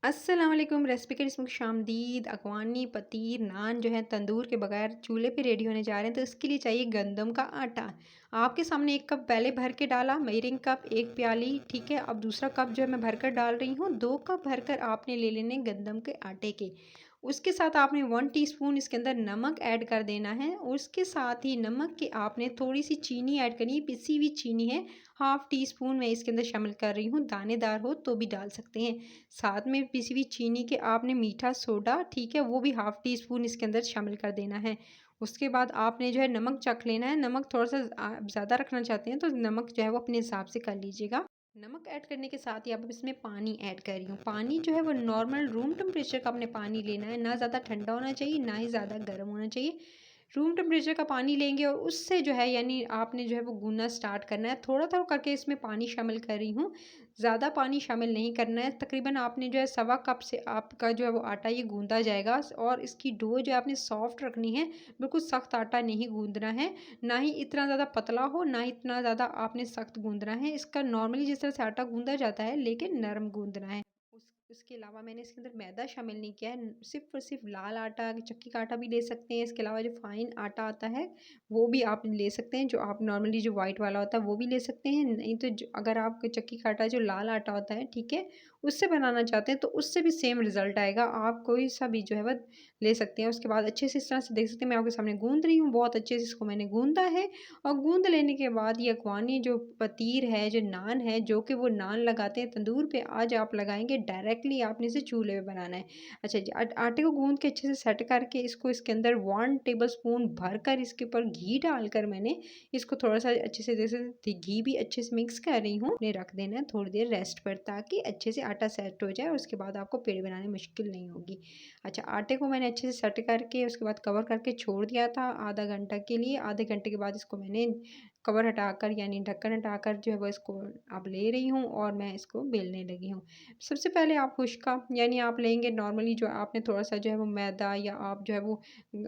अस्सलाम वालेकुम। रेसिपी के इसमें खुशामदीद। अफ़गानी पतीर नान जो है तंदूर के बगैर चूल्हे पे रेडी होने जा रहे हैं, तो इसके लिए चाहिए गंदम का आटा। आपके सामने 1 कप पहले भर के डाला, मेजरिंग कप 1 प्याली, ठीक है। अब दूसरा कप जो है मैं भरकर डाल रही हूँ। 2 कप भरकर आपने ले लेने गंदम के आटे के। उसके साथ आपने 1 टीस्पून इसके अंदर नमक ऐड कर देना है। उसके साथ ही नमक के आपने थोड़ी-सी चीनी ऐड करनी है, पिसी हुई चीनी है। हाफ़ टी स्पून मैं इसके अंदर शामिल कर रही हूँ, दानेदार हो तो भी डाल सकते हैं। साथ में पिसी हुई चीनी के आपने मीठा सोडा, ठीक है, वो भी हाफ़ टी स्पून इसके अंदर शामिल कर देना है। उसके बाद आपने जो है नमक चख लेना है। नमक थोड़ा-सा ज़्यादा रखना चाहते हैं तो नमक जो है वो अपने हिसाब से कर लीजिएगा। नमक ऐड करने के साथ ही आप इसमें पानी ऐड कर रही हूँ। पानी जो है वो नॉर्मल रूम टेम्परेचर का आपने पानी लेना है, ना ज़्यादा ठंडा होना चाहिए, ना ही ज़्यादा गर्म होना चाहिए। रूम टेम्परेचर का पानी लेंगे और उससे जो है यानी आपने जो है वो गूँथना स्टार्ट करना है। थोड़ा-थोड़ा करके इसमें पानी शामिल कर रही हूँ, ज़्यादा पानी शामिल नहीं करना है। तकरीबन आपने जो है सवा कप से आपका जो है वो आटा ये गूँथा जाएगा और इसकी डो जो है आपने सॉफ्ट रखनी है, बिल्कुल सख्त आटा नहीं गूँथना है, ना ही इतना ज़्यादा पतला हो, ना ही इतना ज़्यादा आपने सख्त गूँथना है। इसका नॉर्मली जिस तरह से आटा गूँथा जाता है, लेकिन नरम गूँथना है। उसके अलावा मैंने इसके अंदर मैदा शामिल नहीं किया है, सिर्फ़ और सिर्फ़ लाल आटा, चक्की का आटा भी ले सकते हैं। इसके अलावा जो फ़ाइन आटा आता है, वो भी आप ले सकते हैं। जो आप नॉर्मली जो व्हाइट वाला होता है, वो भी ले सकते हैं। नहीं तो ज अगर आप चक्की का आटा जो लाल आटा होता है, ठीक है, उससे बनाना चाहते हैं, तो उससे भी सेम रिज़ल्ट आएगा। आप कोई सा भी जो है वो ले सकते हैं। उसके बाद अच्छे से इस तरह से देख सकते हैं, मैं आपके सामने गूँथ रही हूँ। बहुत अच्छे से इसको मैंने गूँथा है और गूँथ लेने के बाद ये अफ़गानी जो पतीर है, जो नान है, जो कि वो नान लगाते हैं तंदूर पे, आज आप लगाएँगे डायरेक्टली आपने इसे चूल्हे पे बनाना है। अच्छा जी, आटे को गूँथ के अच्छे से सेट करके इसको इसके अंदर 1 टेबलस्पून भरकर इसके ऊपर घी डालकर मैंने इसको थोड़ा-सा अच्छे से जैसे घी भी अच्छे से मिक्स कर रही हूँ, ने रख देना है थोड़ी देर रेस्ट पर ताकि अच्छे से आटा सेट हो जाए और उसके बाद आपको पेड़े बनाने में मुश्किल नहीं होगी। अच्छा, आटे को मैंने अच्छे से सेट करके उसके बाद कवर करके छोड़ दिया था आधा घंटा के लिए। आधे घंटे के बाद इसको मैंने कवर हटाकर यानी ढक्कन हटाकर जो है वो इसको अब ले रही हूँ और मैं इसको बेलने लगी हूँ। सबसे पहले आप खुश्का यानी आप लेंगे नॉर्मली जो आपने थोड़ा-सा जो है वो मैदा या आप जो है वो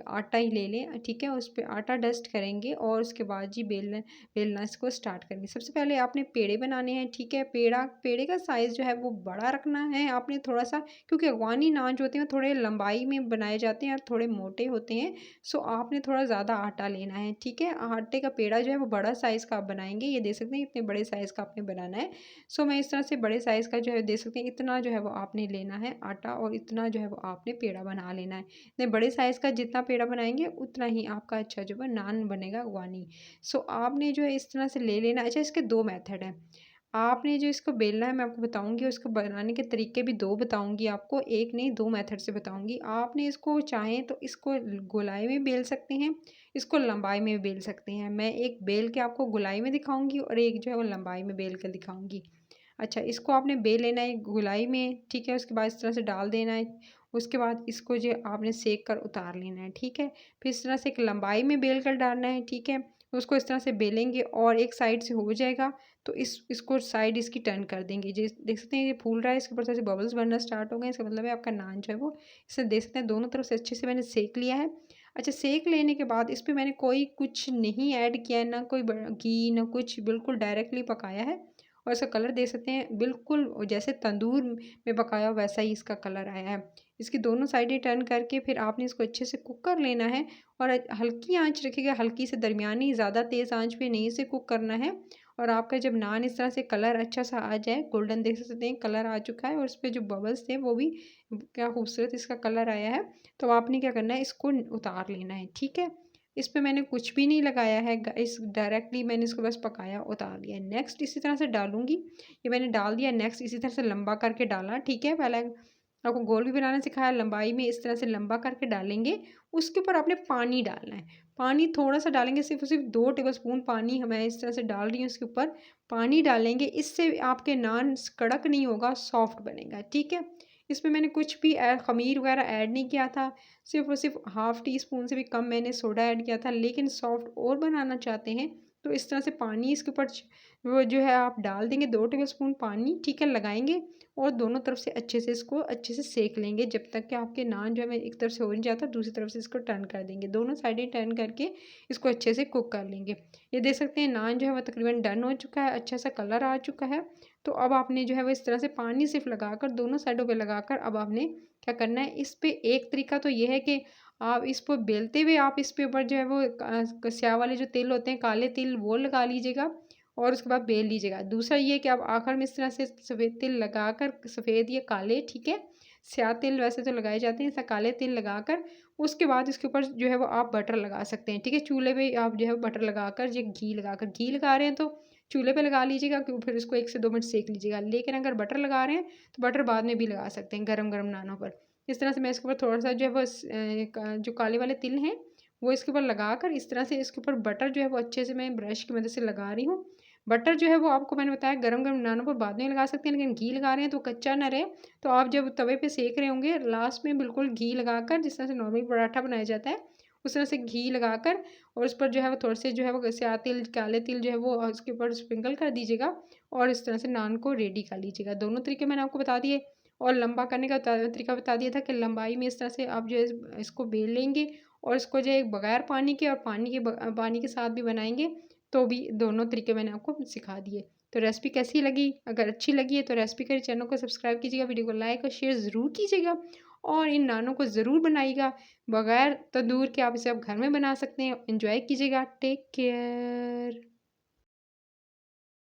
आटा ही ले लें, ठीक है? उस पे आटा डस्ट करेंगे और उसके बाद जी बेलना इसको स्टार्ट करेंगे। सबसे पहले आपने पेड़े बनाने हैं, ठीक है? पेड़े का साइज़ जो है वो बड़ा रखना है आपने थोड़ा-सा, क्योंकि अफ़गानी नान जो होते हैं थोड़े लंबाई में बनाए जाते हैं और थोड़े मोटे होते हैं। सो आपने थोड़ा ज़्यादा आटा लेना है, ठीक है? आटे का पेड़ा जो है वो बड़ा साइज़ का आप बनाएँगे, ये देख सकते हैं इतने बड़े साइज़ का आपने बनाना है। सो मैं इस तरह से बड़े साइज़ का जो है देख सकते हैं इतना जो है वो आपने लेना है आटा और इतना जो है वो आपने पेड़ा बना लेना है। इतने बड़े साइज़ का जितना पेड़ा बनाएँगे उतना ही आपका अच्छा जो है नान बनेगा अफ़गानी। सो आपने जो है इस तरह से ले लेना। अच्छा, इसके 2 मेथड हैं। आपने जो इसको बेलना है मैं आपको बताऊँगी, उसको बनाने के तरीके भी 2 बताऊँगी आपको, 1 नहीं 2 मेथड से बताऊँगी। आपने इसको चाहें तो इसको गोलाई में बेल सकते हैं, इसको लंबाई में भी बेल सकते हैं। मैं एक बेल के आपको गोलाई में दिखाऊँगी और एक जो है वो लंबाई में बेल कर दिखाऊँगी। अच्छा, इसको आपने बेल लेना है गोलाई में, ठीक है? उसके बाद इस तरह से डाल देना है। उसके बाद इसको जो आपने सेक कर उतार लेना है, ठीक है? फिर इस तरह से एक लंबाई में बेल कर डालना है, ठीक है? उसको इस तरह से बेलेंगे और एक साइड से हो जाएगा तो इसको साइड इसकी टर्न कर देंगे। देख सकते हैं ये फूल रहा है, इसके ऊपर से बबल्स बनना स्टार्ट हो गए हैं, इसका मतलब है आपका नान जो है वो इसे देख सकते हैं दोनों तरफ से अच्छे से मैंने सेक लिया है। अच्छा, सेक लेने के बाद इस पे मैंने कोई कुछ नहीं ऐड किया है, ना कोई घी ना कुछ, बिल्कुल डायरेक्टली पकाया है और इसका कलर देख सकते हैं बिल्कुल जैसे तंदूर में पकाया हो वैसा ही इसका कलर आया है। इसकी दोनों साइडें टर्न करके फिर आपने इसको अच्छे से कुक कर लेना है और हल्की आँच रखिएगा, हल्की से दरमियानी, ज़्यादा तेज़ आँच पे नहीं इसे कुक करना है। और आपका जब नान इस तरह से कलर अच्छा सा आ जाए, गोल्डन देख सकते हैं कलर आ चुका है और उसपे जो बबल्स थे वो भी क्या खूबसूरत इसका कलर आया है। तो आपने क्या करना है, इसको उतार लेना है, ठीक है? इस पे मैंने कुछ भी नहीं लगाया है गाइस, डायरेक्टली मैंने इसको बस पकाया, उतार लिया। नेक्स्ट इसी तरह से डालूँगी, ये मैंने डाल दिया। नेक्स्ट इसी तरह से लंबा करके डाला, ठीक है? पहले आपको गोल भी बनाना सिखाया, लंबाई में इस तरह से लंबा करके डालेंगे। उसके ऊपर आपने पानी डालना है। पानी थोड़ा-सा डालेंगे, सिर्फ़ और सिर्फ़ 2 टेबलस्पून पानी मैं इस तरह से डाल रही हूँ इसके ऊपर। पानी डालेंगे, इससे आपके नान कड़क नहीं होगा, सॉफ्ट बनेगा, ठीक है? इसमें मैंने कुछ भी ख़मीर वगैरह ऐड नहीं किया था। सिर्फ़ और सिर्फ़ हाफ़ टी स्पून से भी कम मैंने सोडा ऐड किया था, लेकिन सॉफ्ट और बनाना चाहते हैं, तो इस तरह से पानी इसके ऊपर वो जो है आप डाल देंगे 2 टेबलस्पून पानी, ठीक है? लगाएँगे और दोनों तरफ से अच्छे से इसको अच्छे से सेक लेंगे जब तक कि आपके नान जो है एक तरफ से हो नहीं जाता, दूसरी तरफ से इसको टर्न कर देंगे। दोनों साइडें टर्न करके इसको अच्छे से कुक कर लेंगे। ये देख सकते हैं नान जो है वो तकरीबन डन हो चुका है, अच्छा सा कलर आ चुका है। तो अब आपने जो है वो इस तरह से पानी सिर्फ लगाकर दोनों साइडों पे लगाकर अब आपने क्या करना है, इस पे एक तरीका तो ये है कि आप इसको बेलते हुए आप इस पे ऊपर जो है वो स्याह वाले जो तिल होते हैं, काले तिल, वो लगा लीजिएगा और उसके बाद बेल लीजिएगा। दूसरा ये कि आप आखिर में इस तरह से सफ़ेद तिल लगाकर, सफ़ेद या काले, ठीक है, स्याह तिल वैसे तो लगाए जाते हैं, ऐसा काले तिल लगाकर उसके बाद इसके ऊपर जो है वो आप बटर लगा सकते हैं, ठीक है। चूल्हे पे आप जो है बटर लगाकर, जो घी लगा रहे हैं तो चूल्हे पे लगा लीजिएगा, फिर उसको 1 से 2 मिनट सेक लीजिएगा। लेकिन अगर बटर लगा रहे हैं तो बटर बाद में भी लगा सकते हैं गरम-गरम नानों पर। इस तरह से मैं इसके ऊपर थोड़ा-सा जो है वो जो काले वाले तिल हैं वो इसके ऊपर लगाकर इस तरह से इसके ऊपर बटर जो है वो अच्छे से मैं ब्रश की मदद से लगा रही हूँ। बटर जो है वो आपको मैंने बताया गरम-गरम नानों पर बाद में लगा सकते हैं, लेकिन घी लगा रहे हैं तो कच्चा ना रहे। तो आप जब तवे पे सेक रहे होंगे लास्ट में बिल्कुल घी लगाकर, जिस तरह से नॉर्मली पराठा बनाया जाता है उस तरह से घी लगाकर और उस पर जो है वो थोड़े से जो है वो स्याह तिल, काले तिल जो है वो उसके ऊपर स्प्रिंकल कर दीजिएगा और इस तरह से नान को रेडी कर लीजिएगा। दोनों तरीके मैंने आपको बता दिए और लंबा करने का तरीका बता दिया था कि लंबाई में इस तरह से आप जो है इसको बेल लेंगे और इसको जो है बगैर पानी के और पानी के साथ भी बनाएंगे तो भी दोनों तरीके मैंने आपको सिखा दिए। तो रेसिपी कैसी लगी? अगर अच्छी लगी है तो रेसिपी के चैनल को सब्सक्राइब कीजिएगा, वीडियो को लाइक और शेयर ज़रूर कीजिएगा और इन नानों को ज़रूर बनाइएगा। बगैर तंदूर के आप इसे घर में बना सकते हैं। एंजॉय कीजिएगा। Take care.